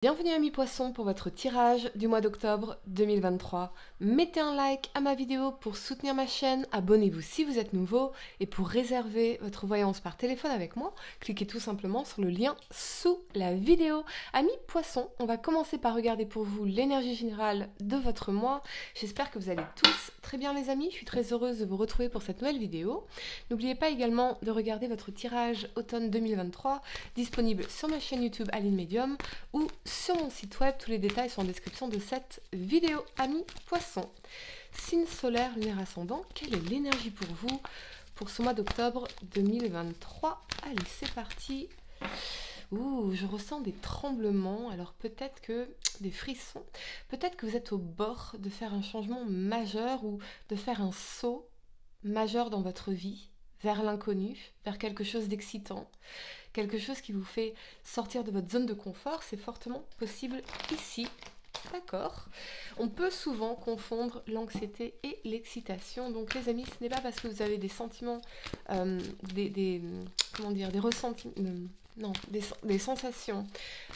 Bienvenue amis poissons pour votre tirage du mois d'octobre 2023. Mettez un like à ma vidéo pour soutenir ma chaîne, abonnez-vous si vous êtes nouveau et pour réserver votre voyance par téléphone avec moi, cliquez tout simplement sur le lien sous la vidéo. Amis poissons, on va commencer par regarder pour vous l'énergie générale de votre mois. J'espère que vous allez tous très bien les amis, je suis très heureuse de vous retrouver pour cette nouvelle vidéo. N'oubliez pas également de regarder votre tirage automne 2023 disponible sur ma chaîne YouTube Aline Medium ou sur mon site web. Tous les détails sont en description de cette vidéo. Amis poissons, signe solaire, lunaire ascendant, quelle est l'énergie pour vous pour ce mois d'octobre 2023? Allez, c'est parti. Ouh, je ressens des tremblements, alors peut-être que des frissons, peut-être que vous êtes au bord de faire un changement majeur ou de faire un saut majeur dans votre vie, vers l'inconnu, vers quelque chose d'excitant, quelque chose qui vous fait sortir de votre zone de confort, c'est fortement possible ici. D'accord. On peut souvent confondre l'anxiété et l'excitation. Donc les amis, ce n'est pas parce que vous avez des sentiments, comment dire, des ressentis, non, des sensations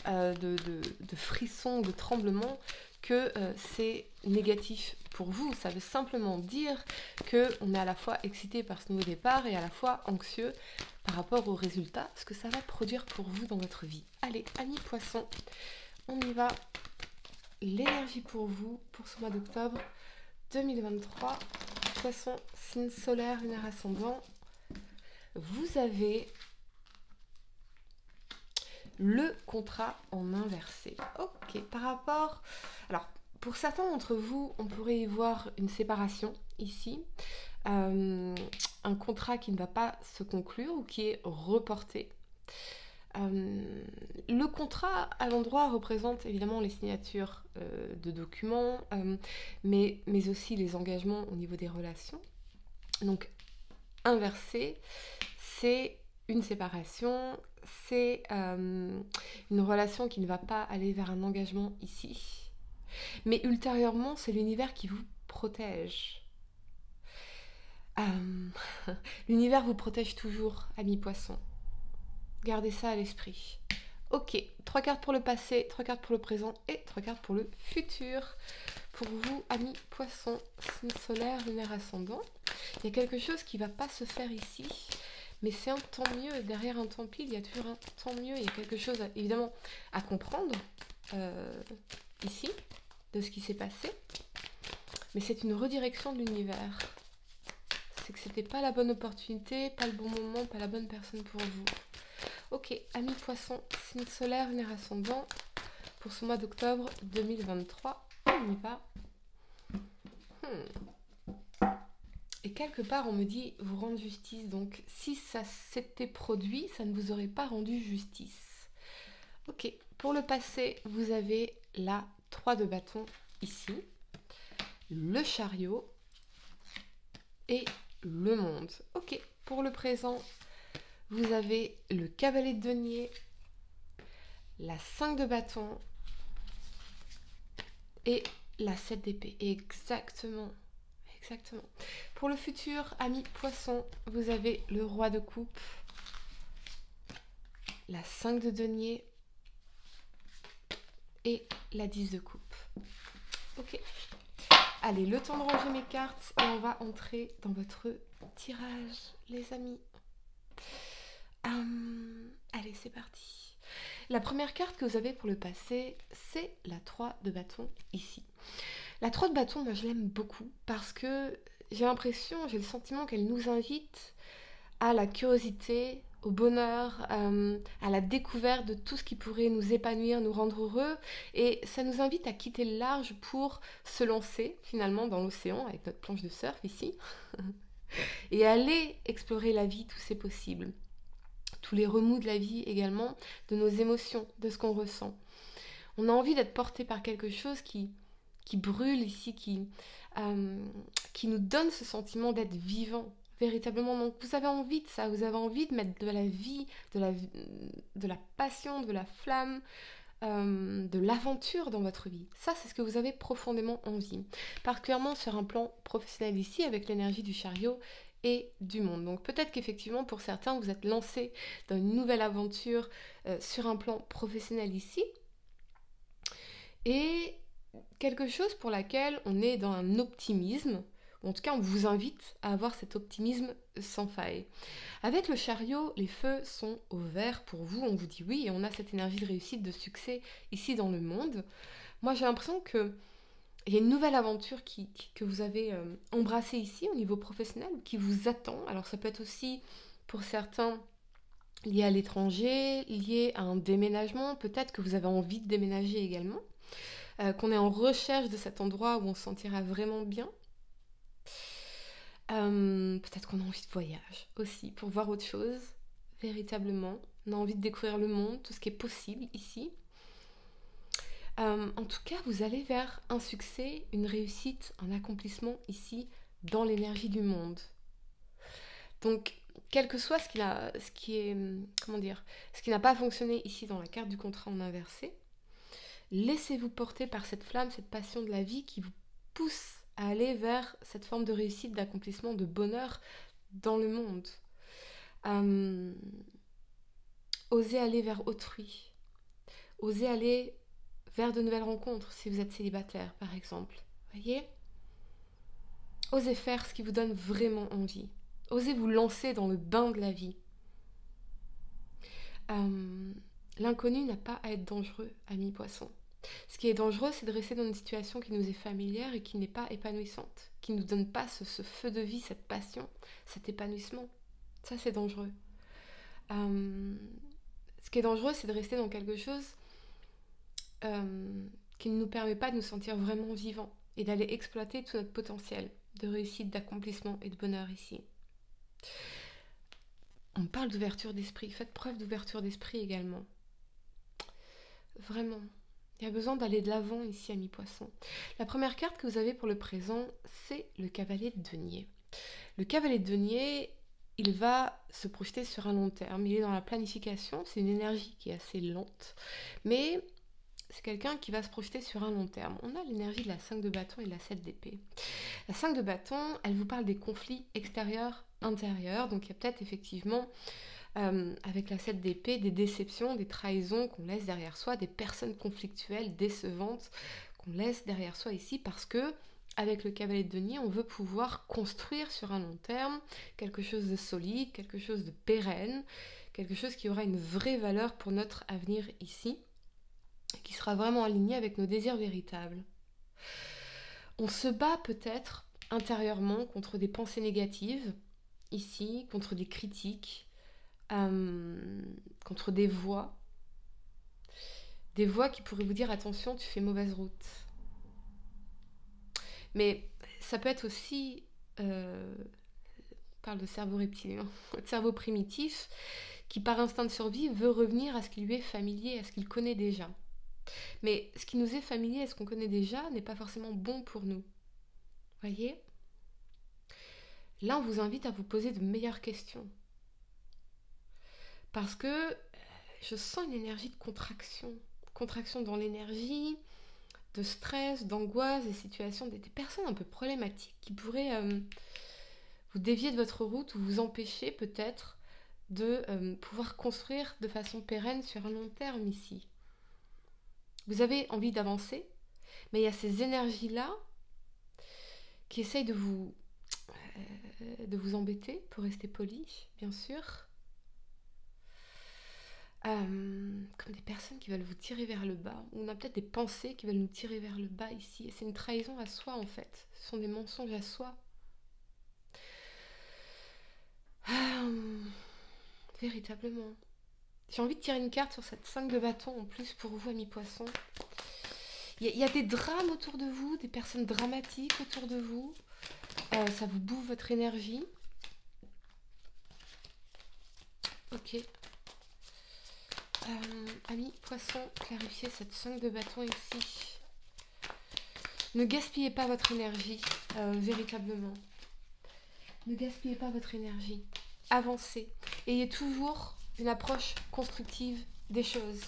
de frissons, de tremblements, que c'est négatif pour vous. Ça veut simplement dire qu'on est à la fois excité par ce nouveau départ et à la fois anxieux par rapport aux résultats, ce que ça va produire pour vous dans votre vie. Allez, amis poissons, on y va. L'énergie pour vous pour ce mois d'octobre 2023. Poisson, signe solaire, lunaire ascendant. Vous avez le contrat en inversé. Ok, par rapport... Alors, pour certains d'entre vous, on pourrait y voir une séparation ici. Un contrat qui ne va pas se conclure ou qui est reporté. Le contrat à l'endroit représente évidemment les signatures de documents, mais aussi les engagements au niveau des relations. Donc, inversé, c'est une séparation, c'est une relation qui ne va pas aller vers un engagement ici. Mais ultérieurement, c'est l'univers qui vous protège. L'univers vous protège toujours, amis poissons. Gardez ça à l'esprit. Ok, 3 cartes pour le passé, 3 cartes pour le présent et 3 cartes pour le futur. Pour vous, amis poissons, signe solaire, lunaire ascendant, il y a quelque chose qui ne va pas se faire ici, mais c'est un tant mieux. Derrière un tant pis, il y a toujours un tant mieux. Il y a quelque chose, évidemment, à comprendre ici, de ce qui s'est passé. Mais c'est une redirection de l'univers. C'est que c'était pas la bonne opportunité, pas le bon moment, pas la bonne personne pour vous. Ok, amis poissons, signe solaire, lunaire ascendant, pour ce mois d'octobre 2023, on y va. Et quelque part, on me dit, vous rendre justice. Donc, si ça s'était produit, ça ne vous aurait pas rendu justice. Ok, pour le passé, vous avez la 3 de bâton ici, le chariot et le monde. Ok, pour le présent, vous avez le cavalier de denier, la 5 de bâton et la 7 d'épée. Exactement. Exactement. Pour le futur, amis poissons, vous avez le roi de coupe, la 5 de denier et la 10 de coupe. Ok. Allez, le temps de ranger mes cartes et on va entrer dans votre tirage, les amis. Allez, c'est parti. La première carte que vous avez pour le passé, c'est la 3 de bâton ici. La 3 de bâton, moi je l'aime beaucoup parce que j'ai l'impression, j'ai le sentiment qu'elle nous invite à la curiosité, au bonheur, à la découverte de tout ce qui pourrait nous épanouir, nous rendre heureux. Et ça nous invite à quitter le large pour se lancer finalement dans l'océan avec notre planche de surf ici et aller explorer la vie, tous ces possibles. Tous les remous de la vie également, de nos émotions, de ce qu'on ressent. On a envie d'être porté par quelque chose qui brûle ici, qui nous donne ce sentiment d'être vivant, véritablement. Donc vous avez envie de ça, vous avez envie de mettre de la vie, de la passion, de la flamme, de l'aventure dans votre vie. Ça, c'est ce que vous avez profondément envie. Particulièrement sur un plan professionnel ici, avec l'énergie du chariot et du monde. Donc peut-être qu'effectivement, pour certains, vous êtes lancé dans une nouvelle aventure sur un plan professionnel ici. et quelque chose pour laquelle on est dans un optimisme, ou en tout cas on vous invite à avoir cet optimisme sans faille. Avec le chariot, les feux sont au vert pour vous, on vous dit oui, et on a cette énergie de réussite, de succès ici dans le monde. Moi j'ai l'impression que il y a une nouvelle aventure que vous avez embrassée ici au niveau professionnel, qui vous attend. Alors ça peut être aussi pour certains lié à l'étranger, lié à un déménagement, peut-être que vous avez envie de déménager également, qu'on est en recherche de cet endroit où on se sentira vraiment bien. Peut-être qu'on a envie de voyage aussi, pour voir autre chose, véritablement. On a envie de découvrir le monde, tout ce qui est possible ici. En tout cas, vous allez vers un succès, une réussite, un accomplissement ici, dans l'énergie du monde. Donc, quel que soit ce qui n'a pas fonctionné ici dans la carte du contrat en inversé, laissez-vous porter par cette flamme, cette passion de la vie qui vous pousse à aller vers cette forme de réussite, d'accomplissement, de bonheur dans le monde. Osez aller vers autrui. Osez aller vers de nouvelles rencontres si vous êtes célibataire, par exemple. Voyez ? Osez faire ce qui vous donne vraiment envie. Osez vous lancer dans le bain de la vie. L'inconnu n'a pas à être dangereux, amis poissons. Ce qui est dangereux, c'est de rester dans une situation qui nous est familière et qui n'est pas épanouissante, qui ne nous donne pas ce feu de vie, cette passion, cet épanouissement. Ça, c'est dangereux. Ce qui est dangereux, c'est de rester dans quelque chose qui ne nous permet pas de nous sentir vraiment vivants et d'aller exploiter tout notre potentiel de réussite, d'accomplissement et de bonheur ici. On parle d'ouverture d'esprit. Faites preuve d'ouverture d'esprit également. Vraiment. Il y a besoin d'aller de l'avant ici, amis poissons. La première carte que vous avez pour le présent, c'est le cavalier de denier. Le cavalier de denier, il va se projeter sur un long terme. Il est dans la planification. C'est une énergie qui est assez lente. Mais c'est quelqu'un qui va se projeter sur un long terme. On a l'énergie de la 5 de bâton et de la 7 d'épée. La 5 de bâton, elle vous parle des conflits extérieurs, intérieurs. Donc il y a peut-être effectivement, avec la 7 d'épée, des déceptions, des trahisons qu'on laisse derrière soi, des personnes conflictuelles, décevantes qu'on laisse derrière soi ici parce que, avec le cavalier de denier, on veut pouvoir construire sur un long terme quelque chose de solide, quelque chose de pérenne, quelque chose qui aura une vraie valeur pour notre avenir ici, qui sera vraiment aligné avec nos désirs véritables. On se bat peut-être intérieurement contre des pensées négatives, ici, contre des critiques, contre des voix qui pourraient vous dire attention, tu fais mauvaise route. Mais ça peut être aussi, on parle de cerveau reptilien, de cerveau primitif, qui par instinct de survie veut revenir à ce qui lui est familier, à ce qu'il connaît déjà. Mais ce qui nous est familier et ce qu'on connaît déjà n'est pas forcément bon pour nous. Voyez ? Là, on vous invite à vous poser de meilleures questions. Parce que je sens une énergie de contraction. Contraction dans l'énergie, de stress, d'angoisse, des situations, des personnes un peu problématiques qui pourraient vous dévier de votre route ou vous empêcher peut-être de pouvoir construire de façon pérenne sur un long terme ici. Vous avez envie d'avancer, mais il y a ces énergies-là qui essayent de vous embêter, pour rester poli, bien sûr. Comme des personnes qui veulent vous tirer vers le bas. On a peut-être des pensées qui veulent nous tirer vers le bas ici. Et c'est une trahison à soi, en fait. Ce sont des mensonges à soi. Véritablement. J'ai envie de tirer une carte sur cette 5 de bâton en plus pour vous, amis poissons. Il y a des drames autour de vous, des personnes dramatiques autour de vous. Ça vous bouffe votre énergie. Ok. Amis poissons, clarifiez cette 5 de bâton ici. Ne gaspillez pas votre énergie, véritablement. Ne gaspillez pas votre énergie. Avancez. Ayez toujours une approche constructive des choses.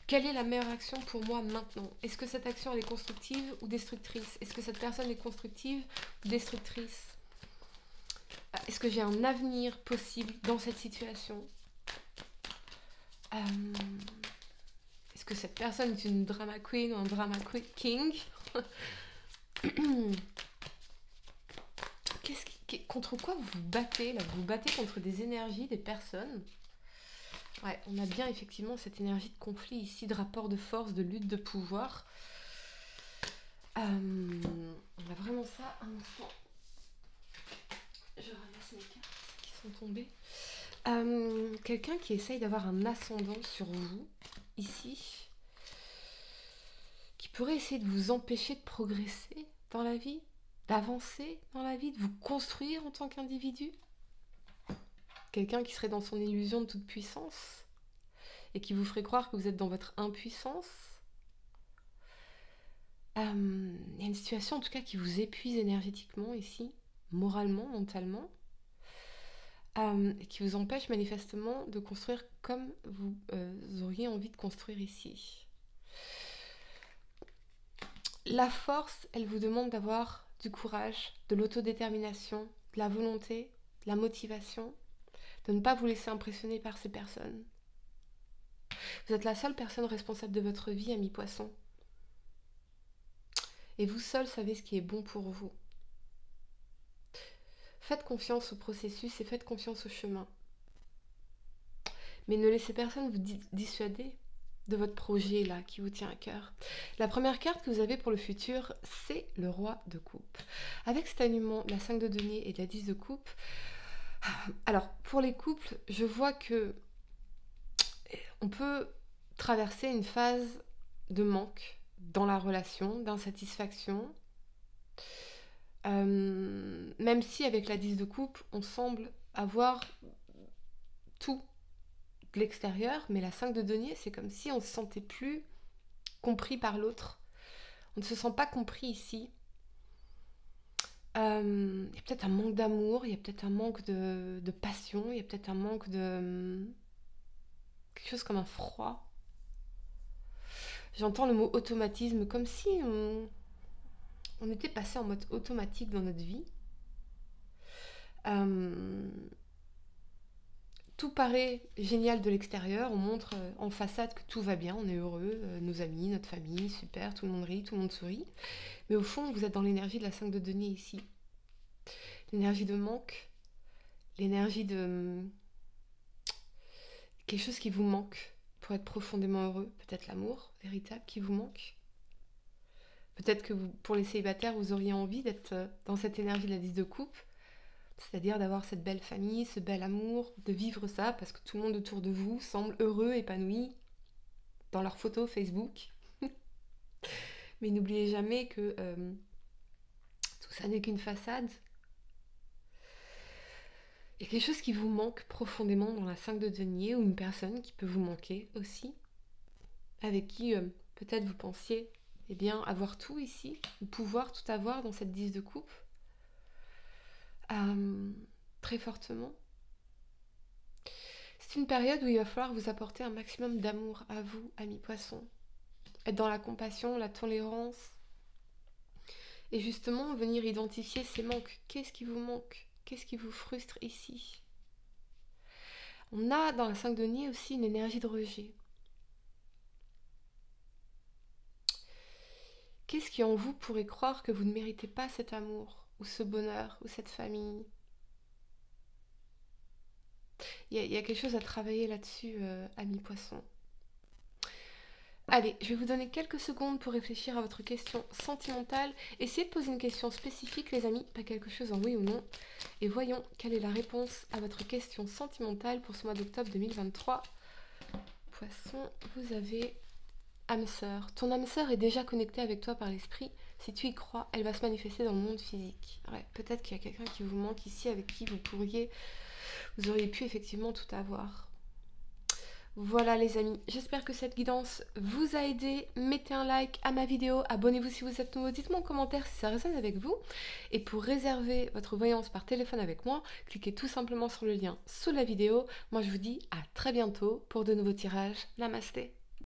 Quelle est la meilleure action pour moi maintenant? Est-ce que cette action elle est constructive ou destructrice? Est-ce que cette personne est constructive ou destructrice? Est-ce que j'ai un avenir possible dans cette situation? Est-ce que cette personne est une drama queen ou un drama king. Contre quoi vous vous battez là? Vous vous battez contre des énergies, des personnes. Ouais, on a bien effectivement cette énergie de conflit ici, de rapport de force, de lutte de pouvoir. On a vraiment ça. Un instant. Je ramasse mes cartes qui sont tombées. Quelqu'un qui essaye d'avoir un ascendant sur vous, ici, qui pourrait essayer de vous empêcher de progresser dans la vie, d'avancer dans la vie, de vous construire en tant qu'individu. Quelqu'un qui serait dans son illusion de toute puissance et qui vous ferait croire que vous êtes dans votre impuissance. Il y a une situation en tout cas qui vous épuise énergétiquement ici, moralement, mentalement, et qui vous empêche manifestement de construire comme vous auriez envie de construire ici. La force, elle vous demande d'avoir du courage, de l'autodétermination, de la volonté, de la motivation, de ne pas vous laisser impressionner par ces personnes. Vous êtes la seule personne responsable de votre vie, ami poisson. Et vous seul savez ce qui est bon pour vous. Faites confiance au processus et faites confiance au chemin. Mais ne laissez personne vous dissuader de votre projet là qui vous tient à cœur. La première carte que vous avez pour le futur, c'est le roi de coupe. Avec cet alignement de la 5 de denier et de la 10 de coupe, alors pour les couples, je vois que on peut traverser une phase de manque dans la relation, d'insatisfaction, même si avec la 10 de coupe, on semble avoir tout de l'extérieur, mais la 5 de denier, c'est comme si on ne se sentait plus compris par l'autre. On ne se sent pas compris ici. Il y a peut-être un manque d'amour, il y a peut-être un manque de passion, il y a peut-être un manque de... quelque chose comme un froid. J'entends le mot automatisme, comme si on était passé en mode automatique dans notre vie. Tout paraît génial de l'extérieur, on montre en façade que tout va bien, on est heureux, nos amis, notre famille, super, tout le monde rit, tout le monde sourit. Mais au fond, vous êtes dans l'énergie de la 5 de denier ici. L'énergie de manque, l'énergie de... quelque chose qui vous manque pour être profondément heureux. Peut-être l'amour véritable qui vous manque. Peut-être que pour les célibataires, vous auriez envie d'être dans cette énergie de la 10 de coupe. C'est-à-dire d'avoir cette belle famille, ce bel amour, de vivre ça parce que tout le monde autour de vous semble heureux, épanoui dans leurs photos Facebook. Mais n'oubliez jamais que tout ça n'est qu'une façade. Il y a quelque chose qui vous manque profondément dans la 5 de denier ou une personne qui peut vous manquer aussi, avec qui peut-être vous pensiez eh bien, avoir tout ici, ou pouvoir tout avoir dans cette 10 de coupe. Très fortement. C'est une période où il va falloir vous apporter un maximum d'amour à vous, amis poissons. Être dans la compassion, la tolérance. Et justement, venir identifier ces manques. Qu'est-ce qui vous manque? Qu'est-ce qui vous frustre ici? On a dans la 5 de denier aussi une énergie de rejet. Qu'est-ce qui en vous pourrait croire que vous ne méritez pas cet amour, ou ce bonheur, ou cette famille? Il y a quelque chose à travailler là-dessus, amis poissons. Allez, je vais vous donner quelques secondes pour réfléchir à votre question sentimentale. Essayez de poser une question spécifique, les amis, pas quelque chose en oui ou non. Et voyons quelle est la réponse à votre question sentimentale pour ce mois d'octobre 2023. Poisson, vous avez âme sœur. Ton âme sœur est déjà connectée avec toi par l'esprit. Si tu y crois, elle va se manifester dans le monde physique. Ouais, peut-être qu'il y a quelqu'un qui vous manque ici, avec qui vous auriez pu effectivement tout avoir. Voilà les amis, j'espère que cette guidance vous a aidé. Mettez un like à ma vidéo, abonnez-vous si vous êtes nouveau, dites-moi en commentaire si ça résonne avec vous. Et pour réserver votre voyance par téléphone avec moi, cliquez tout simplement sur le lien sous la vidéo. Moi je vous dis à très bientôt pour de nouveaux tirages. Namasté.